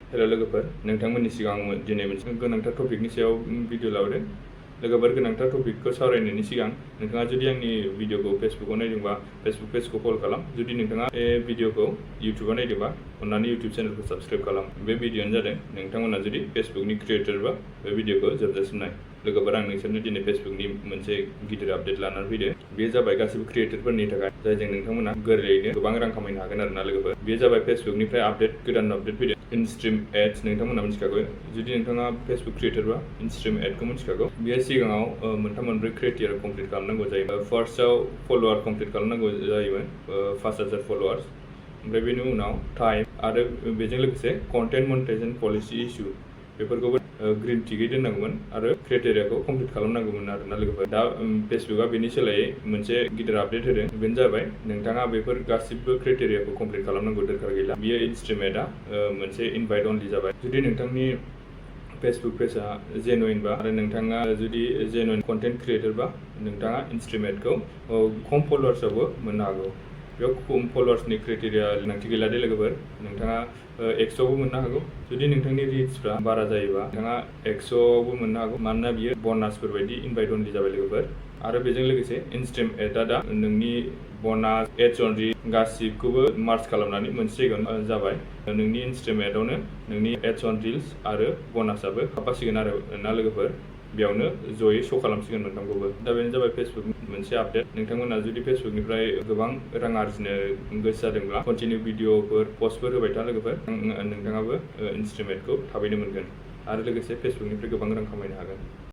Hello लोगोफोर, नोंथांमोननि सिगां दिनै मोनसे गोनांथार टपिकनि सायाव भिडिअ लाबोदों। लोगोफोर, गोनांथार टपिकखौ सावरायनायनि सिगां नोंथाङा जुदि आंनि भिडिअखौ फेसबुकआव नायदोंबा फेसबुक पेजखौ फलो खालाम। जुदि नोंथाङा बे भिडिअखौ इउटिउबआव नायदोंबा अन्नानै इउटिउब चेनेलखौ साबस्क्राइब खालाम। बे भिडिअआनो जादों नोंथांमोना जुदि फेसबुकनि क्रिएटरबा बे भिडिअखौ जोबजासिम नाय। लोगोफोर, आं नोंसोरनो दिनै फेसबुकनि मोनसे गिदिर आपडेट लानानै फैदों। बेयो जाबाय गासिबो क्रिएटरफोरनि थाखाय, जायजों नोंथांमोना गोरलैयैनो गोबां रां खामायनो हागोन आरोना लोगोफोर। बेयो जाबाय फेसबुकनिफ्राय गोदान आपडेट फैदों। इनस्ट्रीम एड्स नोंथांमोना मिथिखागौ। जुदि नोंथाङा फेसबुक क्रिएटरबा इनस्ट्रीम एडखौ मिथिखागौ। बेयो सिगाङाव मोनब्रै क्राइटेरिया कमप्लिट खालामनांगौ जायो। फार्स्टआव फलोवार कमप्लिट खालामनांगौ जायोमोन, 5,000 फलोवार्स। ओमफ्राय बेनि उनाव टाइम आरो बेजों लोगोसे कन्टेन्ट मनिटाइजेशन पलिसि इस्यु बेफोरखौबो ग्रीन टिकै दोननांगौमोन आरो क्राइटेरियाखौ कमप्लिट खालामनांगौमोन आरोना लोगोफोर। दा फेसबुकआ बेनि सोलायै मोनसे गिदिर आपडेट होदों। बेनो जाबाय नोंथाङा बेफोर गासिबो क्राइटेरियाखौ कमप्लिट खालामनांगौ दरकार गैला। बियो इनस्ट्रीम एडआ मोनसे इनभाइट अनलि जाबाय। जुदि नोंथांनि फेसबुक पेजआ जेनुइनबा आरो नोंथाङा जुदि जेनुइन कन्टेन्ट क्रिएटरबा नोंथाङा इनस्ट्रीम एडखौ खम फलोवार्सआवबो मोननो हागौ। बेयाव खम फलोवार्सनि क्राइटेरिया गोनांथि गैला दे लोगोफोर। नोंथाङा 100आवबो मोननो हागौ। जुदि नोंथांनि रिचफ्रा बारा जायोबा नोंथाङा 100आवबो मोननो हागौ, मानोना बियो बनासफोर बायदि इनभाइट अनलि जाबाय लोगोफोर। आरो बेजों लोगोसे इनस्ट्रीम एडआ दा नोंनि बनास, एड्स अन रीच गासिबखौबो मार्च खालामनानै मोनसे जायगायाव जाबाय। नोंनि इनस्ट्रीम एडआवनो नोंनि एड्स अन रिल्स आरो बनासआबो हाबफासिगोन आरो ना लोगोफोर। बेयावनो जयै श' खालामसिगोन मोनथामखौबो। दा बेनो जाबाय फेसबुकनि मोनसे आपडेट। नोंथांमोना जुदि फेसबुकनिफ्राय गोबां रां आरजिनो गोसो जादोंब्ला कन्टिनिउ भिडिअफोर पस्टफोर होबाय था लोगोफोर। नोंथाङाबो इनस्ट्रीम एडखौ थाबैनो मोनगोन आरो लोगोसे फेसबुकनिफ्राय गोबां रां खामायनो हागोन।